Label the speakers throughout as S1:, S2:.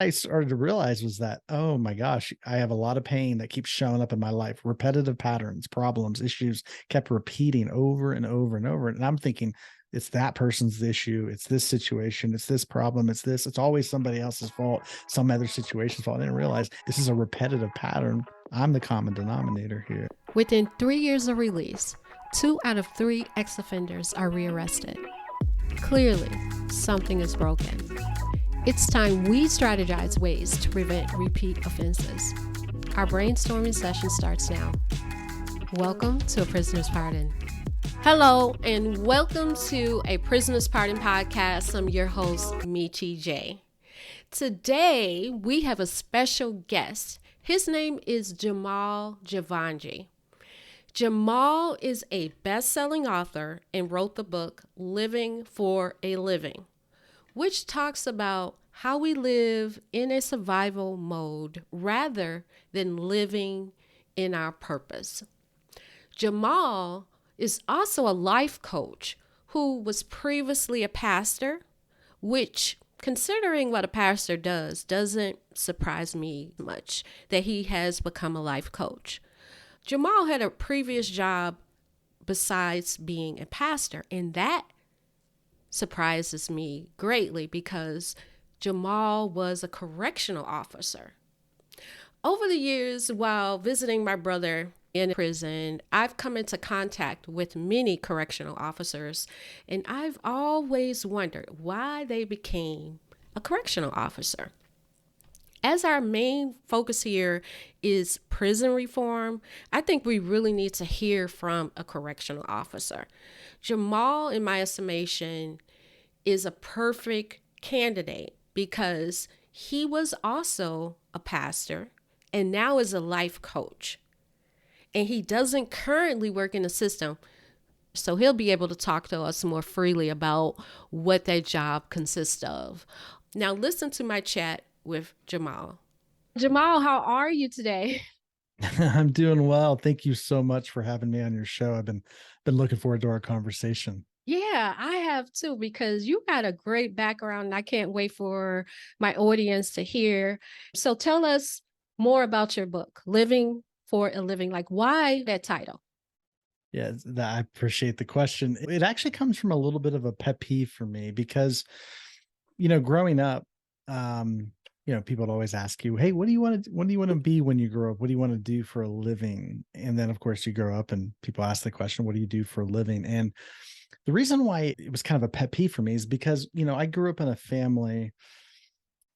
S1: I started to realize was that, oh my gosh, I have a lot of pain that keeps showing up in my life. Repetitive patterns, problems, issues kept repeating over and over and over. And I'm thinking, it's that person's issue. It's this situation. It's this problem. It's this. It's always somebody else's fault, some other situation's fault. I didn't realize this is a repetitive pattern. I'm the common denominator here.
S2: Within 3 years of release, 2 out of 3 ex-offenders are rearrested. Clearly, something is broken. It's time we strategize ways to prevent repeat offenses. Our brainstorming session starts now. Welcome to A Prisoner's Pardon. Hello, and welcome to A Prisoner's Pardon podcast. I'm your host, Michi J. Today, we have a special guest. His name is Jamal Jivanjee. Jamal is a best-selling author and wrote the book Living for a Living, which talks about how we live in a survival mode rather than living in our purpose. Jamal is also a life coach who was previously a pastor, which, considering what a pastor does, doesn't surprise me much that he has become a life coach. Jamal had a previous job besides being a pastor, and that surprises me greatly because Jamal was a correctional officer. Over the years, while visiting my brother in prison, I've come into contact with many correctional officers, and I've always wondered why they became a correctional officer. As our main focus here is prison reform, I think we really need to hear from a correctional officer. Jamal, in my estimation, is a perfect candidate because he was also a pastor and now is a life coach. And he doesn't currently work in the system, so he'll be able to talk to us more freely about what that job consists of. Now listen to my chat with Jamal. Jamal, how are you today?
S1: I'm doing well. Thank you so much for having me on your show. I've been looking forward to our conversation.
S2: Yeah, I have too, because you got a great background and I can't wait for my audience to hear. So tell us more about your book, Living for a Living. Like, why that title?
S1: Yeah, I appreciate the question. It actually comes from a little bit of a pet peeve for me because, growing up, people would always ask you, hey, what do you want to be when you grow up? What do you want to do for a living? And then of course you grow up and people ask the question, what do you do for a living? And the reason why it was kind of a pet peeve for me is because, I grew up in a family,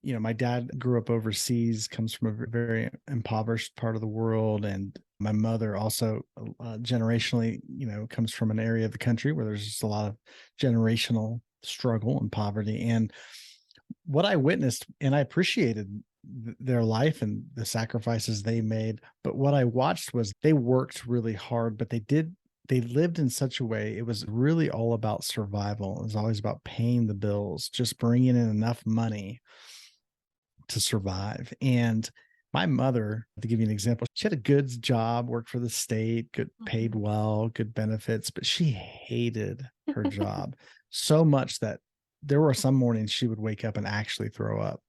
S1: my dad grew up overseas, comes from a very impoverished part of the world. And my mother also generationally, comes from an area of the country where there's just a lot of generational struggle and poverty. And what I witnessed, and I appreciated their life and the sacrifices they made, but what I watched was they worked really hard, but they lived in such a way, it was really all about survival. It was always about paying the bills, just bringing in enough money to survive. And my mother, to give you an example, she had a good job, worked for the state, good, paid well, good benefits, but she hated her job so much that there were some mornings she would wake up and actually throw up.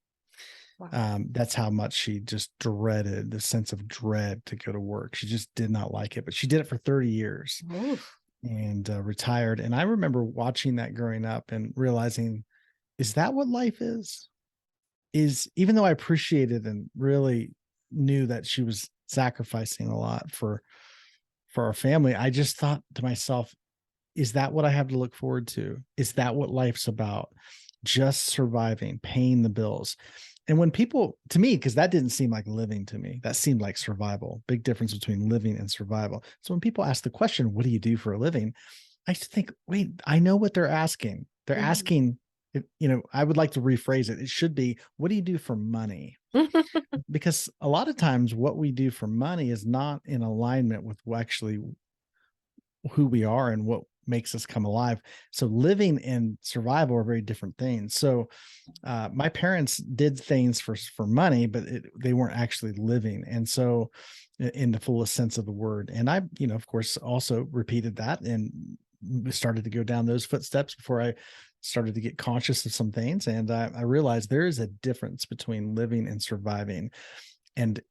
S1: Wow. That's how much she just dreaded, the sense of dread to go to work. She just did not like it, but she did it for 30 years. Oof. And retired. And I remember watching that growing up and realizing, is that what life is? Even though I appreciated and really knew that she was sacrificing a lot for our family, I just thought to myself, is that what I have to look forward to? Is that what life's about? Just surviving, paying the bills. And when people, to me, because that didn't seem like living to me, that seemed like survival. Big difference between living and survival. So when people ask the question, what do you do for a living? I think, wait, I know what they're asking. They're asking, I would like to rephrase it. It should be, what do you do for money? Because a lot of times what we do for money is not in alignment with actually who we are and what makes us come alive. So living and survival are very different things. So my parents did things for money, but they weren't actually living. And so in the fullest sense of the word. And I, of course, also repeated that and started to go down those footsteps before I started to get conscious of some things. And I realized there is a difference between living and surviving. And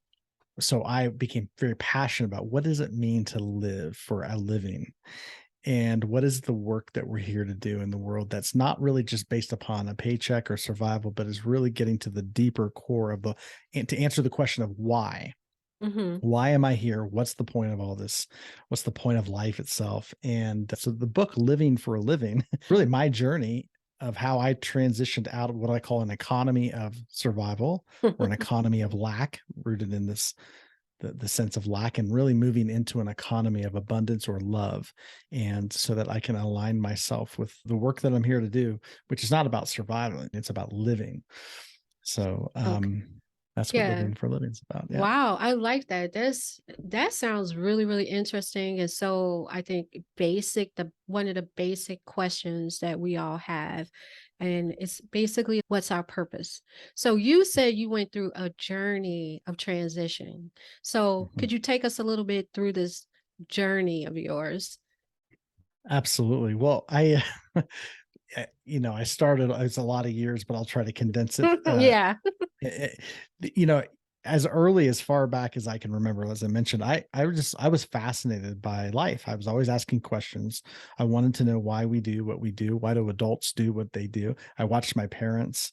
S1: so I became very passionate about what does it mean to live for a living? And what is the work that we're here to do in the world that's not really just based upon a paycheck or survival, but is really getting to the deeper core of and to answer the question of why.
S2: Mm-hmm.
S1: Why am I here? What's the point of all this? What's the point of life itself? And so the book Living for a Living, really my journey of how I transitioned out of what I call an economy of survival or an economy of lack, rooted in this the sense of lack, and really moving into an economy of abundance or love. And so that I can align myself with the work that I'm here to do, which is not about surviving, it's about living. So
S2: Okay.
S1: that's what
S2: Yeah.
S1: living for a living is about. Yeah.
S2: Wow, I like that. That sounds really, really interesting. And so I think basic, the one of the basic questions that we all have. And it's basically what's our purpose? So you said you went through a journey of transition. So
S1: Mhm.
S2: could you take us a little bit through this journey of yours?
S1: Absolutely. Well, I started, it's a lot of years, but I'll try to condense it.
S2: Yeah.
S1: It- you know, as early as far back as I can remember, as I mentioned, I was fascinated by life. I was always asking questions. I wanted to know why we do what we do. Why do adults do what they do? I watched my parents,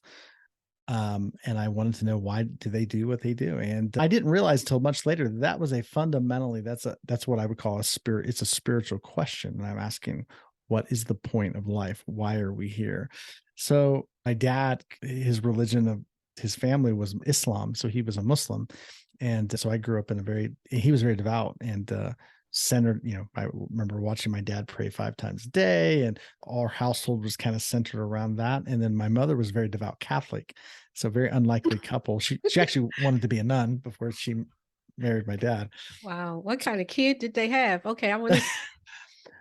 S1: and I wanted to know why do they do what they do. And I didn't realize till much later that was a fundamentally that's what I would call a spirit. It's a spiritual question, and I'm asking, what is the point of life? Why are we here? So my dad, his religion of his family was Islam, so he was a Muslim, and so I grew up in he was very devout and centered. I remember watching my dad pray 5 times a day, and our household was kind of centered around that. And then my mother was very devout Catholic, so very unlikely couple. She actually wanted to be a nun before she married my dad.
S2: Wow. What kind of kid did they have? Okay, I want to.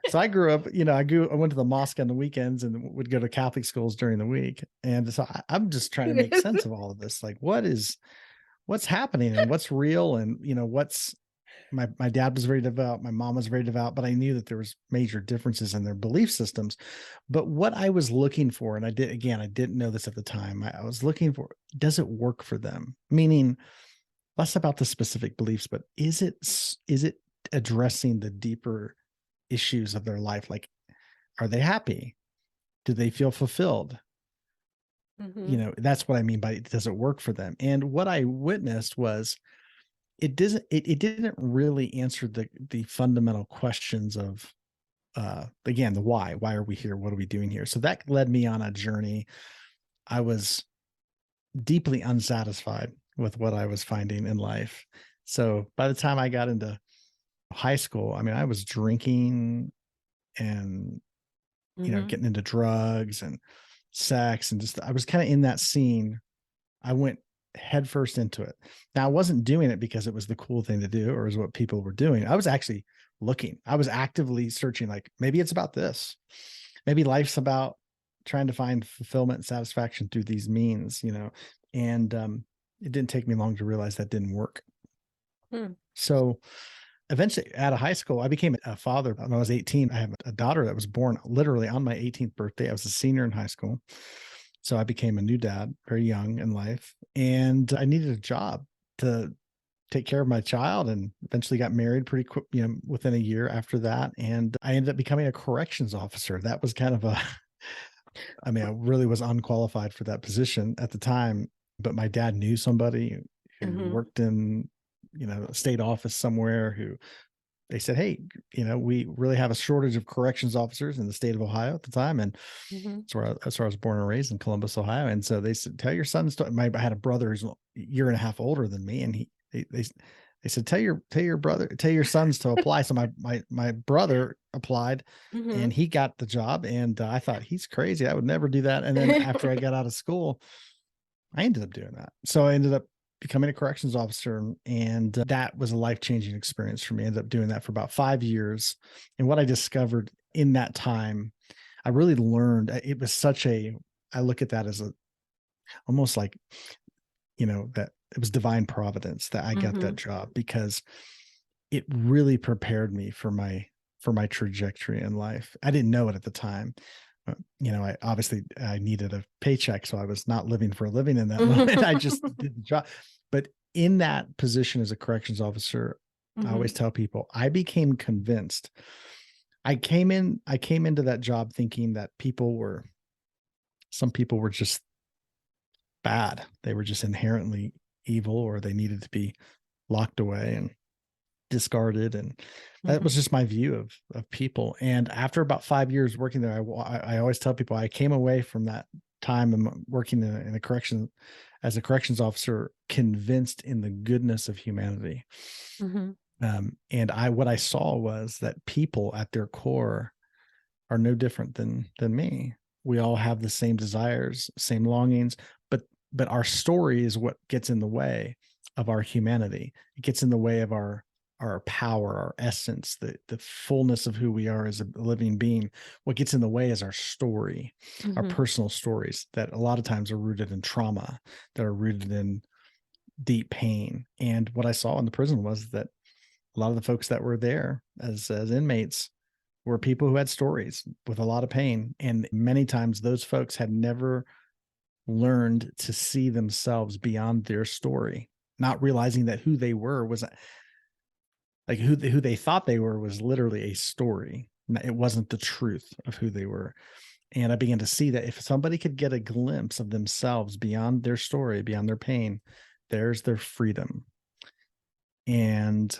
S1: So I grew up, I went to the mosque on the weekends and would go to Catholic schools during the week. And so I'm just trying to make sense of all of this. Like, what's happening and what's real, and what's my dad was very devout, my mom was very devout, but I knew that there was major differences in their belief systems. But what I was looking for, and I didn't know this at the time, I was looking for, does it work for them? Meaning less about the specific beliefs, but is it addressing the deeper issues of their life? Like, are they happy? Do they feel fulfilled?
S2: Mhm.
S1: That's what I mean by, does it work for them? And what I witnessed was, it didn't really answer the fundamental questions of, again, the why are we here, what are we doing here? So that led me on a journey. I was deeply unsatisfied with what I was finding in life. So by the time I got into high school, I mean, I was drinking and
S2: Mhm.
S1: getting into drugs and sex, and just I was kind of in that scene. I went headfirst into it. Now, I wasn't doing it because it was the cool thing to do or is what people were doing. I was actually looking. I was actively searching, like, maybe it's about this. Maybe life's about trying to find fulfillment and satisfaction through these means. And it didn't take me long to realize that didn't work.
S2: Hmm.
S1: So eventually, out of high school, I became a father when I was 18. I have a daughter that was born literally on my 18th birthday. I was a senior in high school. So I became a new dad very young in life, and I needed a job to take care of my child, and eventually got married pretty quick, within a year after that. And I ended up becoming a corrections officer. That was kind of I mean, I really was unqualified for that position at the time, but my dad knew somebody who
S2: Mhm.
S1: worked in, a state office somewhere, who they said, hey, we really have a shortage of corrections officers in the state of Ohio at the time. And
S2: Mhm.
S1: that's where I was born and raised, in Columbus, Ohio. And so they said, tell your sons to, I had a brother who's a year and a half older than me. And they said, tell your sons to apply. So my brother applied, and
S2: Mhm.
S1: he got the job. And I thought, he's crazy, I would never do that. And then after I got out of school, I ended up doing that. So I ended up becoming a corrections officer, and that was a life-changing experience for me. I ended up doing that for about 5 years. And what I discovered in that time, I really learned, it was I look at that as almost like, that it was divine providence that I got that
S2: Mhm.
S1: job, because it really prepared me for my for my trajectory in life. I didn't know it at the time. I needed a paycheck, so I was not living for a living in that moment. I just did the job. But in that position as a corrections officer, I always tell people I became convinced. I came into that job thinking that some people were just bad. They were just inherently evil, or they needed to be locked away and discarded. And that was just my view of people. And after about 5 years working there, I always tell people I came away from that time working in a correction as a corrections officer, convinced in the goodness of humanity. And what I saw was that people at their core are no different than me. We all have the same desires, same longings, but our story is what gets in the way of our humanity. It gets in the way of our power, our essence, the fullness of who we are as a living being. What gets in the way is our story, our personal stories that a lot of times are rooted in trauma, that are rooted in deep pain. And what I saw in the prison was that a lot of the folks that were there as inmates were people who had stories with a lot of pain. And many times those folks had never learned to see themselves beyond their story, not realizing that who they were was like who they thought they were was literally a story. It wasn't the truth of who they were. And I began to see that if somebody could get a glimpse of themselves beyond their story, beyond their pain, there's their freedom. And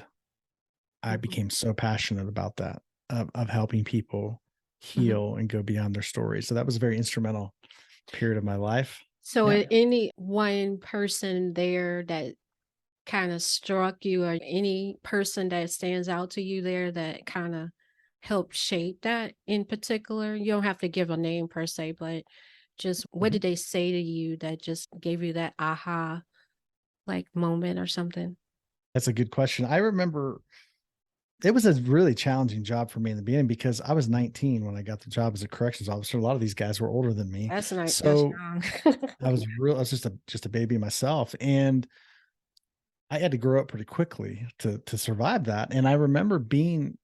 S1: I became so passionate about that, of helping people heal and go beyond their story. So that was a very instrumental period of my life.
S2: So any one person there that kind of struck you, or any person that stands out to you there that kind of helped shape that in particular? You don't have to give a name per se, but just what did they say to you that just gave you that aha like moment or something?
S1: That's a good question. I remember it was a really challenging job for me in the beginning because I was 19 when I got the job as a corrections officer. A lot of these guys were older than me.
S2: That's nice.
S1: So
S2: That's young.
S1: I was just a baby myself. And I had to grow up pretty quickly to survive that. And I remember being,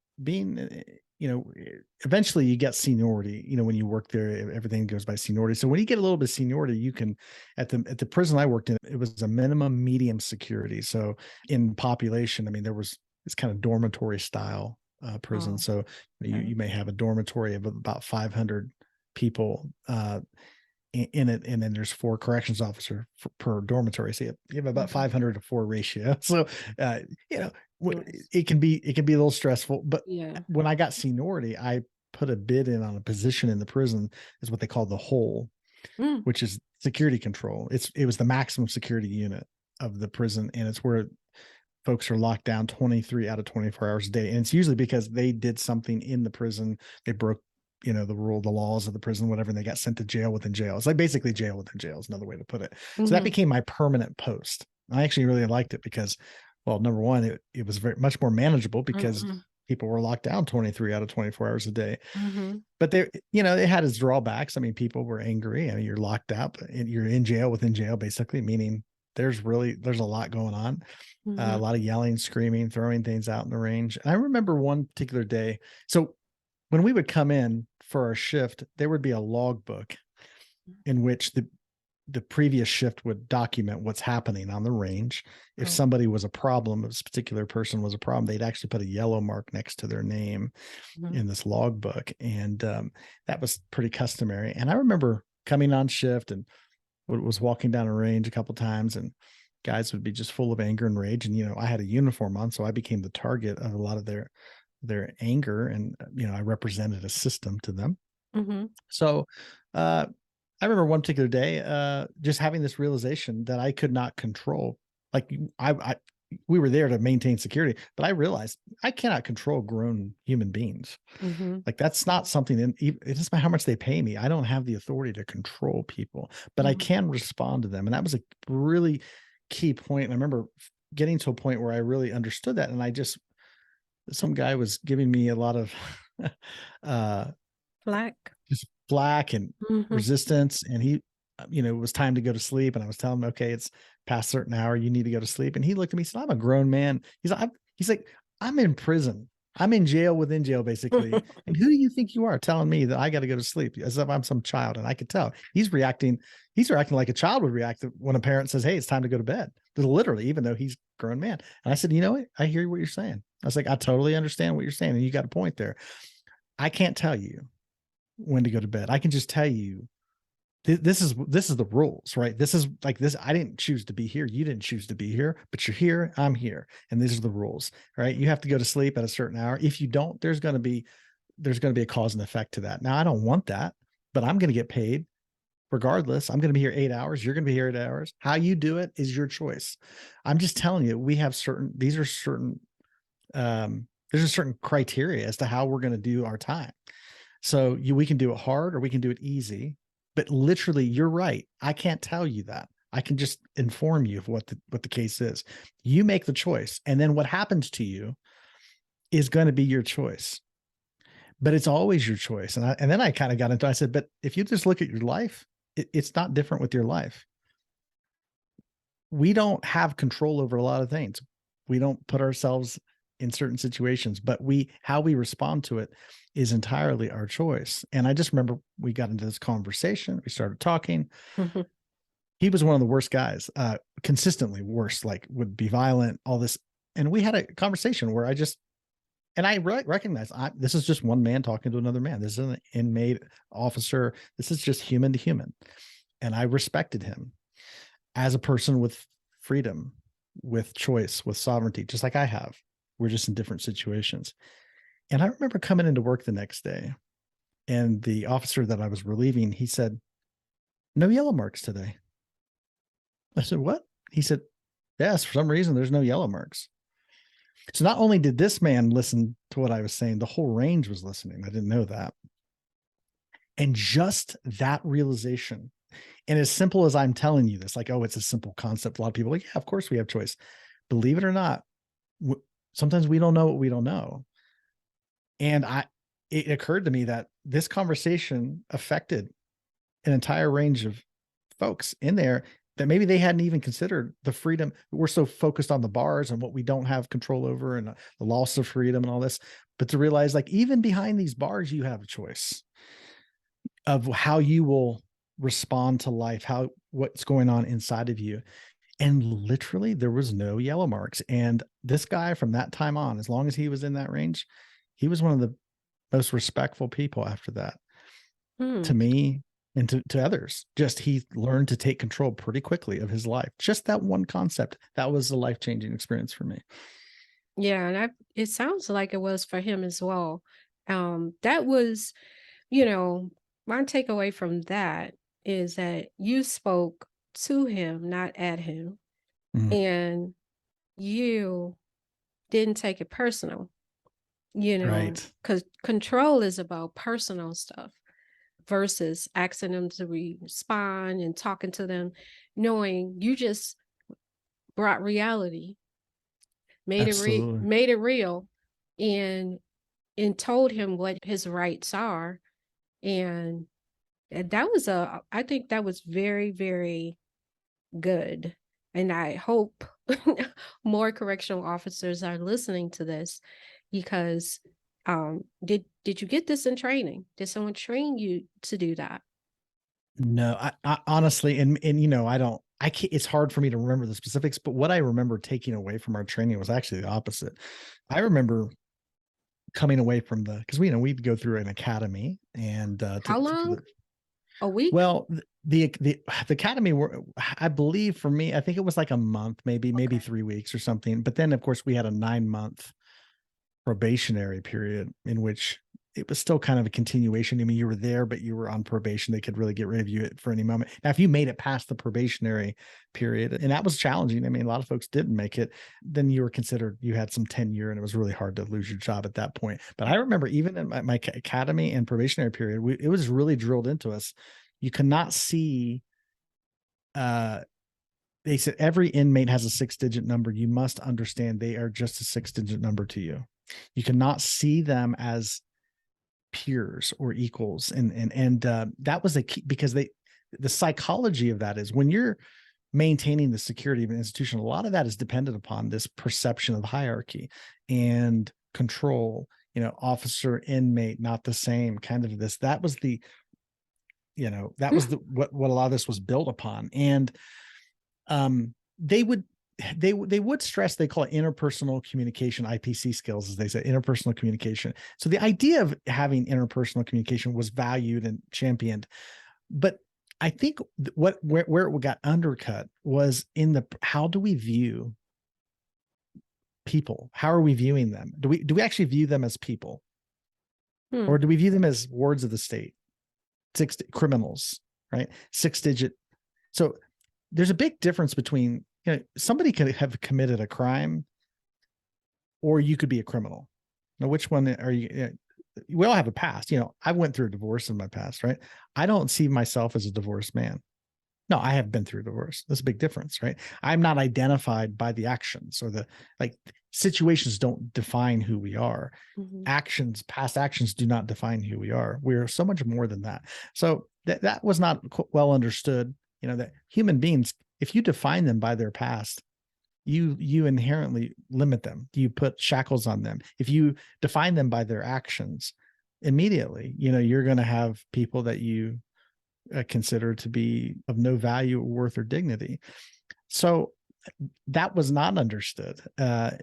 S1: eventually you get seniority, when you work there, everything goes by seniority. So when you get a little bit of seniority, you can, at the prison I worked in, it was a minimum medium security. So in population, I mean, it's kind of dormitory style prison.
S2: Oh,
S1: so you may have a dormitory of about 500 people in it, and then there's 4 corrections officer per dormitory. So you have about 500 to 4 ratio. So it can be a little stressful. But when I got seniority, I put a bid in on a position in the prison, is what they call the hole, which is security control. It was the maximum security unit of the prison, and it's where folks are locked down 23 out of 24 hours a day. And it's usually because they did something in the prison. They broke, the laws of the prison, whatever, and they got sent to jail within jail. It's like basically jail within jail is another way to put it. So that became my permanent post. I actually really liked it because, well, number one, it was very much more manageable because people were locked down 23 out of 24 hours a day. But they, it had its drawbacks. I mean, people were angry. I mean, you're locked up and you're in jail within jail, basically, meaning there's a lot going on. A lot of yelling, screaming, throwing things out in the range. And I remember one particular day. So when we would come in for our shift, there would be a logbook in which the previous shift would document what's happening on the range. If somebody was a problem, if this particular person was a problem, they'd actually put a yellow mark next to their name in this logbook. And that was pretty customary. And I remember coming on shift and was walking down a range a couple of times, and guys would be just full of anger and rage. And, I had a uniform on, so I became the target of a lot of their anger. And, I represented a system to them. So, I remember one particular day, just having this realization that I could not control. Like we were there to maintain security, but I realized I cannot control grown human beings. Like that's not something, it doesn't matter how much they pay me. I don't have the authority to control people, but I can respond to them. And that was a really key point. And I remember getting to a point where I really understood that. And some guy was giving me a lot of, just flack and resistance. And he, it was time to go to sleep. And I was telling him, okay, it's past a certain hour, you need to go to sleep. And he looked at me and said, I'm a grown man. He's like, I'm in prison. I'm in jail within jail, basically. And who do you think you are telling me that I got to go to sleep as if I'm some child? And I could tell he's reacting like a child would react when a parent says, hey, it's time to go to bed. Literally, even though he's a grown man. And I said, you know what? I hear what you're saying. I was like, I totally understand what you're saying. And you got a point there. I can't tell you when to go to bed. I can just tell you this is the rules, right? This is like this. I didn't choose to be here. You didn't choose to be here, but you're here. I'm here. And these are the rules, right? You have to go to sleep at a certain hour. If you don't, there's going to be a cause and effect to that. Now, I don't want that, but I'm going to get paid regardless. I'm going to be here 8 hours. You're going to be here 8 hours. How you do it is your choice. I'm just telling you, there's a certain criteria as to how we're going to do our time. So we can do it hard or we can do it easy. But literally, you're right. I can't tell you that. I can just inform you of what the case is. You make the choice. And then what happens to you is going to be your choice. But it's always your choice. And then I kind of got into, I said, but if you just look at your life, it's not different with your life. We don't have control over a lot of things. We don't put ourselves in certain situations, but how we respond to it is entirely our choice. And I just remember we got into this conversation. We started talking. He was one of the worst guys, consistently worse, like would be violent, all this. And we had a conversation where I recognize this is just one man talking to another man. This is an inmate officer. This is just human to human. And I respected him as a person with freedom, with choice, with sovereignty, just like I have. We're just in different situations. And I remember coming into work the next day, and the officer that I was relieving, he said, no yellow marks today. I said, what? He said, yes, for some reason, there's no yellow marks. So not only did this man listen to what I was saying, the whole range was listening. I didn't know that. And just that realization, and as simple as I'm telling you this, like, oh, it's a simple concept. A lot of people are like, yeah, of course we have choice. Believe it or not, sometimes we don't know what we don't know. And it occurred to me that this conversation affected an entire range of folks in there that maybe they hadn't even considered the freedom. We're so focused on the bars and what we don't have control over and the loss of freedom and all this, but to realize, like, even behind these bars, you have a choice of how you will respond to life, what's going on inside of you. And literally there was no yellow marks. And this guy, from that time on, as long as he was in that range, he was one of the most respectful people after that to me and to others. Just, he learned to take control pretty quickly of his life. Just that one concept, that was a life-changing experience for me.
S2: Yeah. And it sounds like it was for him as well. That was, my takeaway from that is that you spoke to him, not at him. And you didn't take it personal,
S1: Right.
S2: because control is about personal stuff versus asking them to respond and talking to them, knowing you just brought reality, made it real, and told him what his rights are. And that was I think that was very, very good. And I hope more correctional officers are listening to this, because did you get this in training? Did someone train you to do that?
S1: No, I honestly, and I can't, it's hard for me to remember the specifics, but what I remember taking away from our training was actually the opposite. I remember coming away from because we'd go through an academy, and
S2: how long? A week?
S1: Well, the academy I believe, for me, I think it was like a month, maybe 3 weeks or something. But then of course we had a 9-month probationary period in which it was still kind of a continuation. I mean, you were there, but you were on probation. They could really get rid of you for any moment. Now, if you made it past the probationary period, and that was challenging, I mean, a lot of folks didn't make it, then you were considered, you had some tenure, and it was really hard to lose your job at that point. But I remember even in my academy and probationary period, it was really drilled into us. You cannot see, they said every inmate has a 6-digit number. You must understand they are just a 6-digit number to you. You cannot see them as peers or equals. And that was a key, because the psychology of that is, when you're maintaining the security of an institution, a lot of that is dependent upon this perception of hierarchy and control, officer, inmate, not the same, kind of this. That was the, that was what a lot of this was built upon. And they would stress, they call it interpersonal communication, IPC skills, as they say, interpersonal communication. So the idea of having interpersonal communication was valued and championed. But I think where it got undercut was in how do we view people? How are we viewing them? Do we actually view them as people? Or do we view them as wards of the state, criminals, right? 6-digit. So there's a big difference between, somebody could have committed a crime, or you could be a criminal. Now, which one are you? We all have a past. I went through a divorce in my past, right? I don't see myself as a divorced man. No, I have been through divorce. That's a big difference, right? I'm not identified by the actions, or situations don't define who we are. Past actions do not define who we are. We're so much more than that. So that was not well understood, that human beings, if you define them by their past, you inherently limit them. You put shackles on them. If you define them by their actions, immediately, you're going to have people that you consider to be of no value, worth, or dignity. So that was not understood.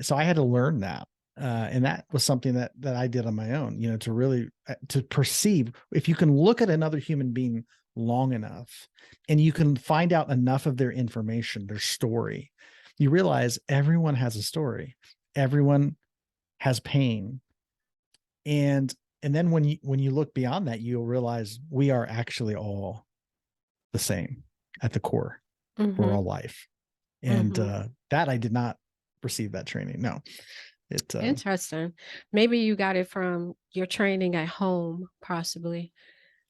S1: So I had to learn that. And that was something that I did on my own, to really to perceive, if you can look at another human being long enough and you can find out enough of their information, their story, you realize everyone has a story. Everyone has pain. And then when you look beyond that, you'll realize we are actually all the same at the core. We're all life. And that I did not receive that training. No.
S2: Interesting. Maybe you got it from your training at home, possibly,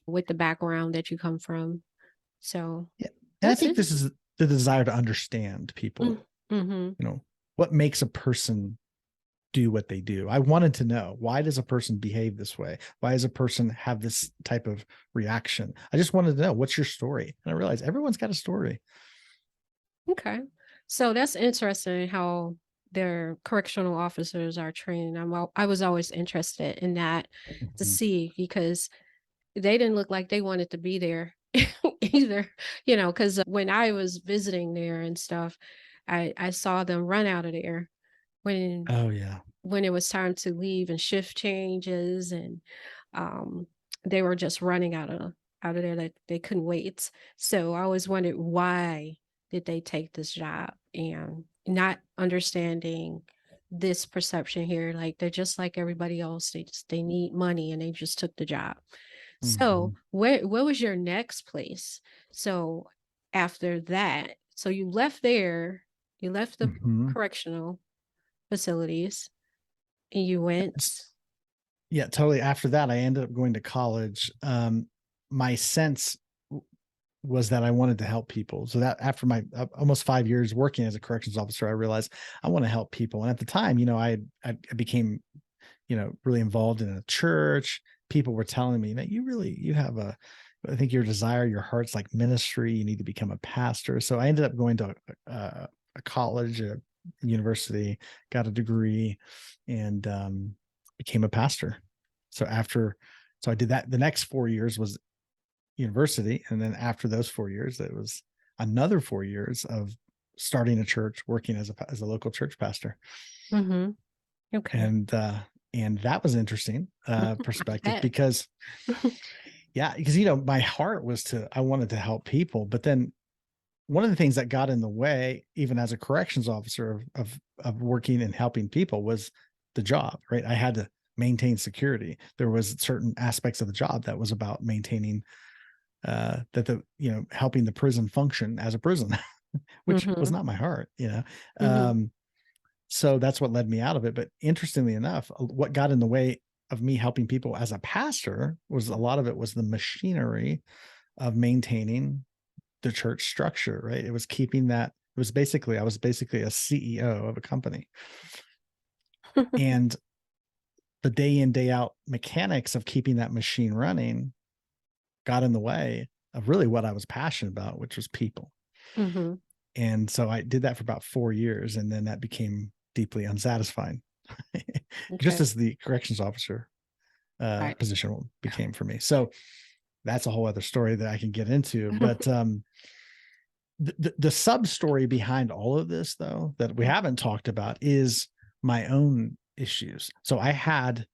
S2: with the background that you come from. So
S1: yeah. And I think this is the desire to understand people. What makes a person do what they do. I wanted to know, why does a person behave this way? Why does a person have this type of reaction? I just wanted to know, what's your story? And I realized everyone's got a story.
S2: Okay. So that's interesting how their correctional officers are trained. I was always interested in that to see, because they didn't look like they wanted to be there either, because when I was visiting there and stuff, I saw them run out of there when it was time to leave, and shift changes, and they were just running out of there, that they couldn't wait. So I always wondered, why did they take this job, and not understanding this perception here, like they're just like everybody else, they need money, and they just took the job. So where was your next place? So after that, so you left there, you left the correctional facilities, and you went.
S1: Yeah, totally. After that, I ended up going to college. My sense was that I wanted to help people. So that after my almost 5 years working as a corrections officer, I realized I want to help people. And at the time, I became, really involved in a church. People were telling me that you have I think your desire, your heart's like ministry. You need to become a pastor. So I ended up going to a college, a university, got a degree, and became a pastor. So I did that. The next 4 years was university. And then after those 4 years, it was another 4 years of starting a church, working as a local church pastor.
S2: Okay.
S1: And that was interesting perspective because my heart was I wanted to help people. But then one of the things that got in the way, even as a corrections officer, of working and helping people, was the job, right? I had to maintain security. There was certain aspects of the job that was about maintaining helping the prison function as a prison, which was not my heart, so that's what led me out of it. But interestingly enough, what got in the way of me helping people as a pastor was a lot of it was the machinery of maintaining the church structure, right? It was keeping that. I was basically a CEO of a company. And the day in, day out mechanics of keeping that machine running got in the way of really what I was passionate about, which was people. And so I did that for about 4 years, and then that became deeply unsatisfying. just
S2: Okay.
S1: as the corrections officer
S2: Right.
S1: position became for me. So that's a whole other story that I can get into. But the sub story behind all of this, though, that we haven't talked about is my own issues. So I had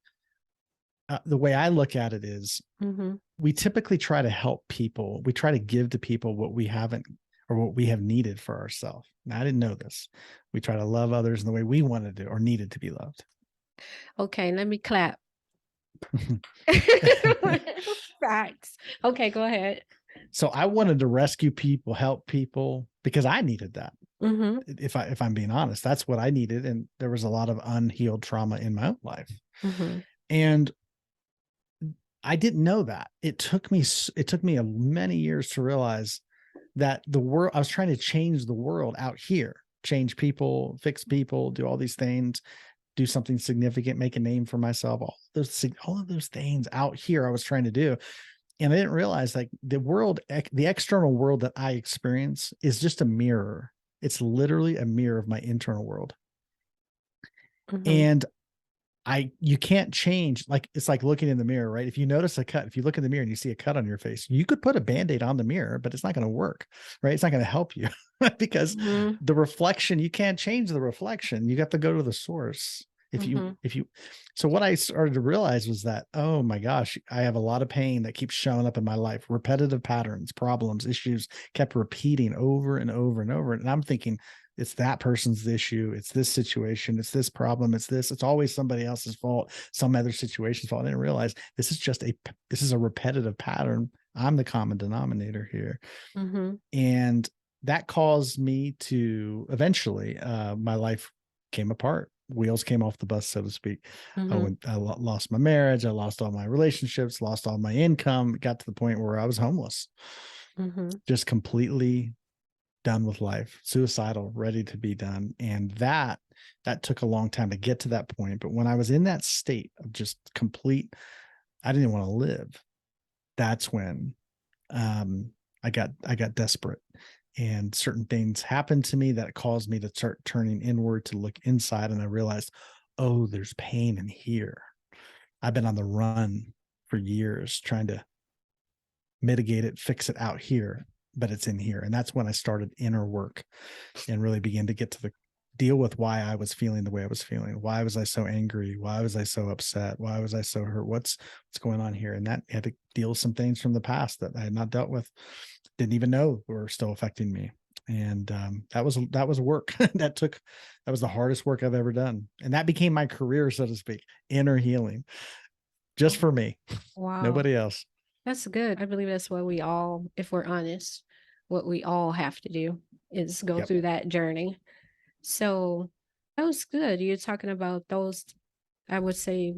S1: the way I look at it is
S2: Mm-hmm.
S1: we typically try to help people. We try to give to people what we haven't or what we have needed for ourselves. Now, I didn't know this. We try to love others in the way we wanted to or needed to be loved.
S2: Okay, let me clap. Facts. Okay, go ahead.
S1: So I wanted to rescue people, help people because I needed that.
S2: Mm-hmm.
S1: If I'm being honest, that's what I needed. And there was a lot of unhealed trauma in my own life.
S2: Mm-hmm.
S1: And I didn't know that. It took me many years to realize that the world, I was trying to change the world out here, change people, fix people, do all these things, do something significant, make a name for myself, all of those things out here I was trying to do. And I didn't realize like the world, the external world that I experience is just a mirror. It's literally a mirror of my internal world.
S2: Mm-hmm.
S1: And you can't change, like, it's like looking in the mirror, right? If you notice a cut, if you look in the mirror and you see a cut on your face, you could put a Band-Aid on the mirror, but it's not going to work, right? It's not going to help you because
S2: Mm-hmm.
S1: the reflection, you can't change the reflection. You have to go to the source. So what I started to realize was that, oh my gosh, I have a lot of pain that keeps showing up in my life. Repetitive patterns, problems, issues kept repeating over and over and over. And I'm thinking, it's that person's issue. It's this situation. It's this problem. It's always somebody else's fault, some other situation's fault. I didn't realize this is a repetitive pattern. I'm the common denominator here.
S2: Mm-hmm.
S1: And that caused me to eventually, my life came apart. Wheels came off the bus, so to speak.
S2: Mm-hmm.
S1: I lost my marriage. I lost all my relationships, lost all my income. It got to the point where I was homeless,
S2: Mm-hmm.
S1: just completely done with life, suicidal, ready to be done. And that took a long time to get to that point. But when I was in that state of just complete, I didn't want to live. That's when I got desperate, and certain things happened to me that caused me to start turning inward to look inside. And I realized, oh, there's pain in here. I've been on the run for years trying to mitigate it, fix it out here, but it's in here. And that's when I started inner work and really began to get to the deal with why I was feeling the way I was feeling. Why was I so angry? Why was I so upset? Why was I so hurt? What's going on here? And that had to deal with some things from the past that I had not dealt with, didn't even know were still affecting me. And that was work. that was the hardest work I've ever done. And that became my career, so to speak, inner healing, just for me,
S2: Wow.
S1: nobody else.
S2: That's good. I believe that's what we all, if we're honest, what we all have to do is go through that journey. So that was good. You're talking about those, I would say,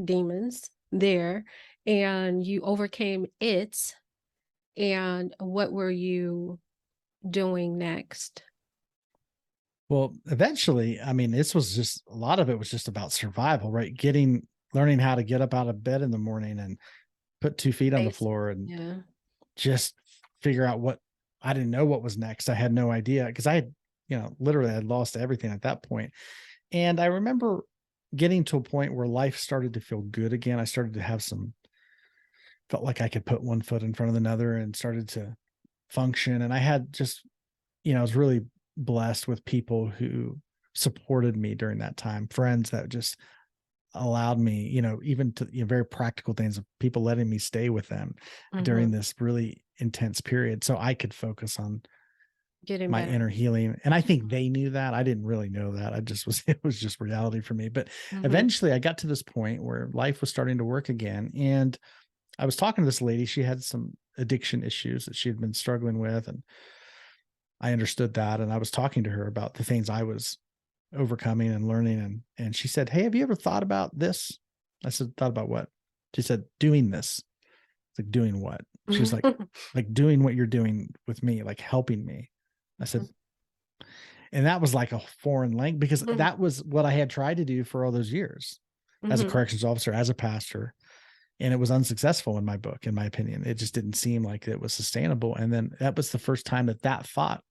S2: demons there, and you overcame it. And what were you doing next?
S1: Well, eventually, I mean, this was just a lot of it was just about survival, right? Learning how to get up out of bed in the morning and put 2 feet on the floor and just figure out what I didn't know what was next. I had no idea because I had, literally I had lost everything at that point. And I remember getting to a point where life started to feel good again. I started to have felt like I could put one foot in front of another and started to function. And I had just, I was really blessed with people who supported me during that time, friends that just allowed me, even to very practical things of people letting me stay with them during this really intense period so I could focus on
S2: getting
S1: my
S2: better.
S1: inner healing. And I think they knew that. I didn't really know that. It was just reality for me. But eventually I got to this point where life was starting to work again. And I was talking to this lady. She had some addiction issues that she had been struggling with. And I understood that. And I was talking to her about the things I was overcoming and learning. And she said, "Hey, have you ever thought about this?" I said, "Thought about what?" She said, "Doing this." It's like, "Doing what?" She's like doing what you're doing with me, like helping me. I said, and that was like a foreign language because that was what I had tried to do for all those years as a corrections officer, as a pastor. And it was unsuccessful in my book, in my opinion. It just didn't seem like it was sustainable. And then that was the first time that thought,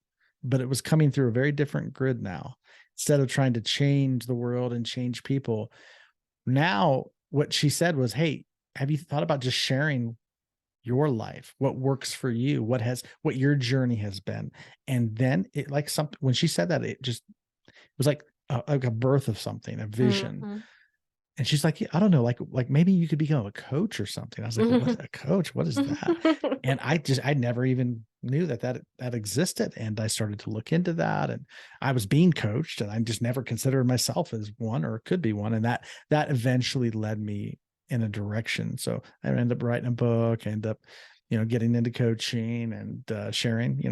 S1: but it was coming through a very different grid now. instead of trying to change the world and change people. Now, what she said was, hey, have you thought about just sharing your life, what works for you, what your journey has been? And then it like something, when she said that, it was like a birth of something, a vision.
S2: Mm-hmm.
S1: And she's like, yeah, I don't know, like maybe you could become a coach or something. I was like, what, a coach? What is that? And I never even knew that existed. And I started to look into that, and I was being coached, and I just never considered myself as one or could be one. And that eventually led me in a direction. So I ended up writing a book, end up, getting into coaching and sharing,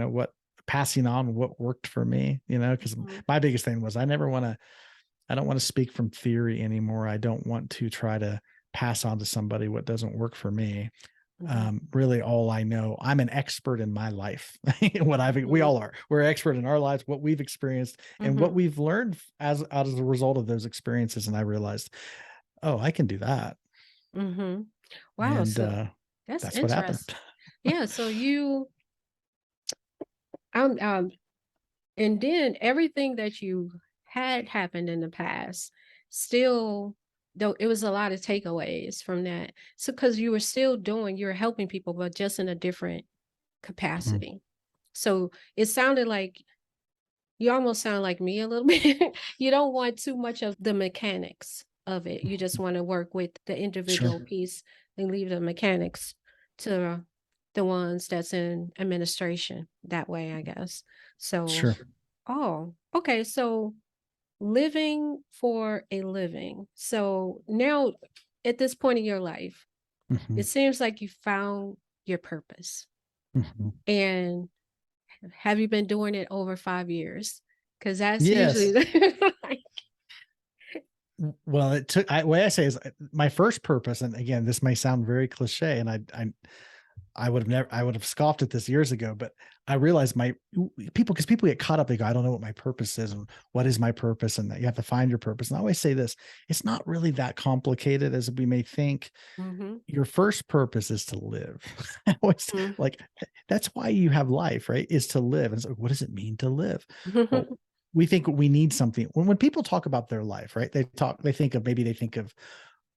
S1: passing on what worked for me, because my biggest thing was I don't want to speak from theory anymore. I don't want to try to pass on to somebody what doesn't work for me. Really, all I know, I'm an expert in my life. We all are. We're expert in our lives, what we've experienced, and what we've learned as out as a result of those experiences. And I realized, oh, I can do that.
S2: Wow.
S1: And
S2: So that's
S1: that's what happened.
S2: interesting. Yeah. So um, and then everything that you had happened in the past, still, though it was a lot of takeaways from that. So, because you're helping people, but just in a different capacity. So it sounded like you almost sound like me a little bit. You don't want too much of the mechanics of it. You just want to work with the individual piece and leave the mechanics to the ones that's in administration that way, I guess. So, oh, okay. So living for a living. So now at this point in your life, it seems like you found your purpose. And have you been doing it over 5 years? Because that's usually
S1: well, it took, way I say is my first purpose. And again, this may sound very cliche, and I would have scoffed at this years ago, but I realized because people get caught up. They go, I don't know what my purpose is, and what is my purpose? And that you have to find your purpose. And I always say this, it's not really that complicated as we may think. Your first purpose is to live. Like, that's why you have life, right? Is to live. And so what does it mean to live? Well, we think we need something. When people talk about their life, right? They think of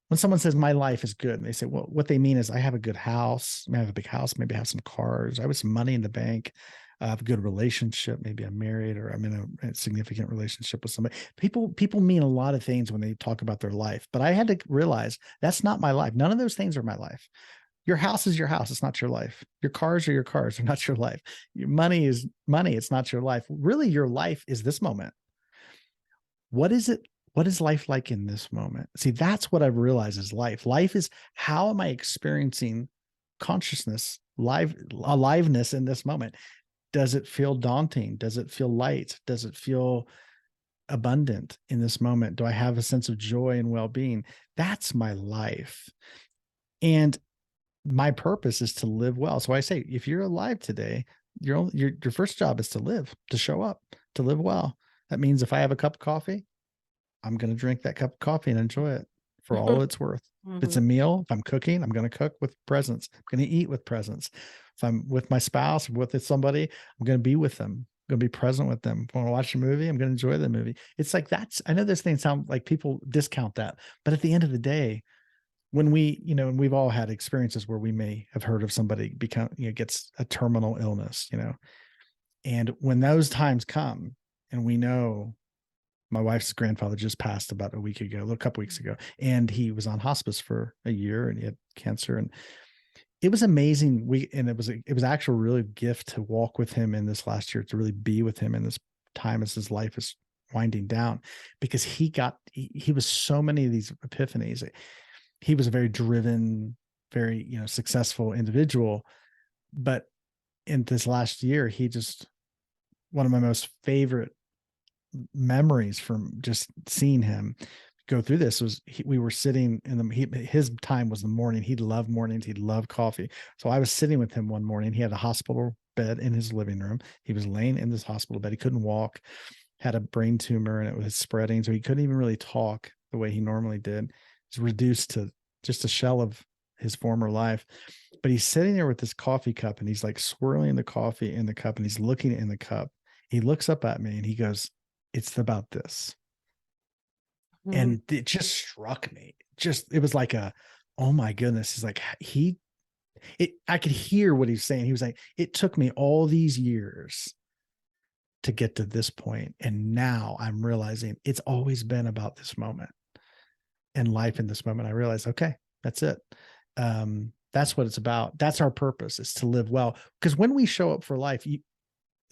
S1: when someone says my life is good, and they say, well, what they mean is I have a good house. I have a big house. Maybe I have some cars. I have some money in the bank. I have a good relationship. Maybe I'm married, or I'm in a significant relationship with somebody. People mean a lot of things when they talk about their life, but I had to realize that's not my life. None of those things are my life. Your house is your house. It's not your life. Your cars are your cars. They're not your life. Your money is money. It's not your life. Really, your life is this moment. What is it? What is life like in this moment? See, that's what I've realized is life. Life is, how am I experiencing consciousness, aliveness in this moment? Does it feel daunting? Does it feel light? Does it feel abundant in this moment? Do I have a sense of joy and well-being? That's my life. And my purpose is to live well. So I say, if you're alive today, your first job is to live, to show up, to live well. That means if I have a cup of coffee, I'm going to drink that cup of coffee and enjoy it for all it's worth. If it's a meal, if I'm cooking, I'm going to cook with presence. I'm going to eat with presence. If I'm with my spouse, with somebody, I'm going to be with them. I'm going to be present with them. If I want to watch a movie, I'm going to enjoy the movie. It's like, I know those things sound like people discount that, but at the end of the day, when and we've all had experiences where we may have heard of somebody gets a terminal illness, and when those times come, and we know my wife's grandfather just passed about a couple weeks ago, and he was on hospice for a year, and he had cancer, and it was amazing. It was actually a really gift to walk with him in this last year, to really be with him in this time as his life is winding down, because he was so many of these epiphanies. He was a very driven, very, successful individual, but in this last year, one of my most favorite memories from just seeing him go through this was we were sitting his time was the morning. He loved mornings. He loved coffee. So I was sitting with him one morning. He had a hospital bed in his living room. He was laying in this hospital bed. He couldn't walk, had a brain tumor, and it was spreading. So he couldn't even really talk the way he normally did. He's reduced to just a shell of his former life. But he's sitting there with this coffee cup, and he's like swirling the coffee in the cup, and he's looking in the cup. He looks up at me and he goes, it's about this.
S2: Mhm.
S1: And it just struck me. It was like oh my goodness. He's like, I could hear what he's saying. He was like, it took me all these years to get to this point. And now I'm realizing it's always been about this moment and life in this moment. I realized, okay, that's it. That's what it's about. That's our purpose, is to live well. Because when we show up for life,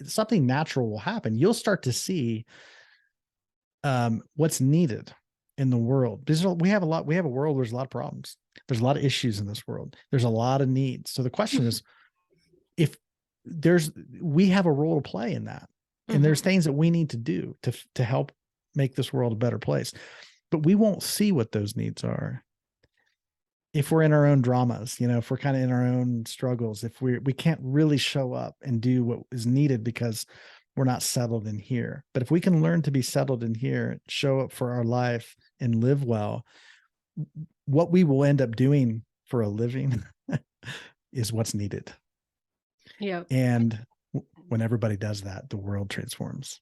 S1: something natural will happen. You'll start to see what's needed in the world. We have a world where there's a lot of problems. There's a lot of issues in this world. There's a lot of needs. So the question is, if we have a role to play in that, and there's things that we need to do to help make this world a better place, but we won't see what those needs are if we're in our own dramas, if we're kind of in our own struggles, if we can't really show up and do what is needed because we're not settled in here. But if we can learn to be settled in here, show up for our life and live well, what we will end up doing for a living is what's needed.
S2: Yeah.
S1: And when everybody does that, the world transforms.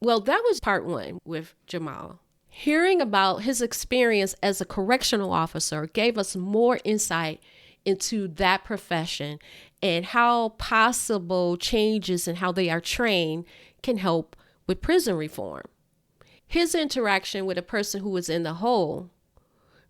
S2: Well, that was part one with Jamal. Hearing about his experience as a correctional officer gave us more insight into that profession and how possible changes in how they are trained can help with prison reform. His interaction with a person who was in the hole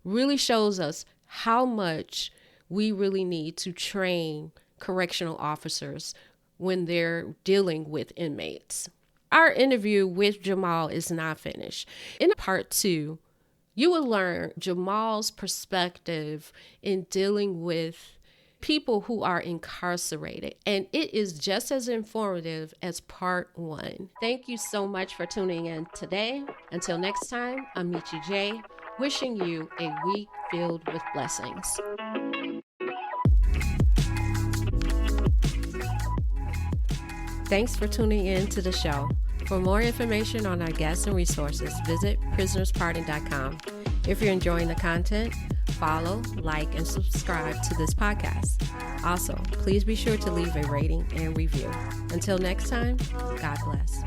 S2: really shows us how much we really need to train correctional officers when they're dealing with inmates. Our interview with Jamal is not finished. In part 2, you will learn Jamal's perspective in dealing with people who are incarcerated, and it is just as informative as part 1. Thank you so much for tuning in today. Until next time, I'm Michi J, wishing you a week filled with blessings. Thanks for tuning in to the show. For more information on our guests and resources, visit prisonerspardon.com. If you're enjoying the content, follow, like, and subscribe to this podcast. Also, please be sure to leave a rating and review. Until next time, God bless.